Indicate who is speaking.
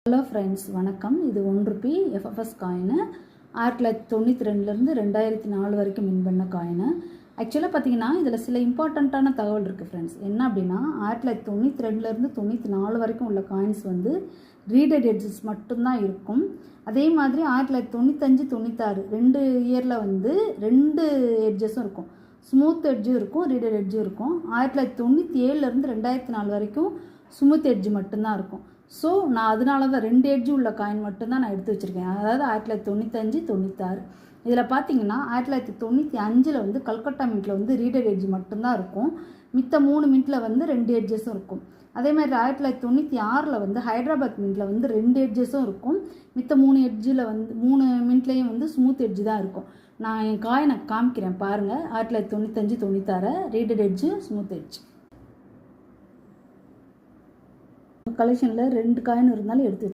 Speaker 1: Hello friends, வணக்கம். இது ₹1 FFS coin. 1992லேருந்து 2004 வரைக்கும் மின் பண்ண காயினு. ஆக்சுவலாக பார்த்தீங்கன்னா இதில் சில இம்பார்ட்டண்ட்டான தகவல் இருக்குது ஃப்ரெண்ட்ஸ். என்ன அப்படின்னா 1992லேருந்து 94 வரைக்கும் உள்ள காயின்ஸ் வந்து ரீடட் எட்ஜஸ் மட்டும்தான் இருக்கும். அதே மாதிரி 1995, 96 2 இயரில் வந்து 2 எட்ஜஸும் இருக்கும். ஸ்மூத் எட்ஜும் இருக்கும், ரீடட் எட்ஜும் இருக்கும். 1997லேருந்து 2004 வரைக்கும் ஸ்மூத் எட்ஜு மட்டும்தான் இருக்கும். ஸோ நான் அதனால தான் 2 எட்ஜு உள்ள காயின் மட்டும்தான் நான் எடுத்து வச்சுருக்கேன். அதாவது 1995, 96. இதில் பார்த்தீங்கன்னா 1995 வந்து கல்கட்டா மின்ட்டில் வந்து ரீடட் எட்ஜ் மட்டும்தான் இருக்கும். மித்த 3 மின்ட்டில் வந்து 2 எட்ஜஸும் இருக்கும். அதே மாதிரி 1996 வந்து ஹைதராபாத் மின்ட்டில் வந்து 2 எட்ஜஸும் இருக்கும். மித்த 3 எட்ஜில் வந்து 3 மின்ட்லேயும் வந்து ஸ்மூத் எட்ஜு தான் இருக்கும். நான் என் காயினை காமிக்கிறேன் பாருங்கள். 1995, 96 ரீடட் எட்ஜு, ஸ்மூத் எட்ஜ். கலெக்ஷனில் 2 காயின் இருந்தாலும் எடுத்து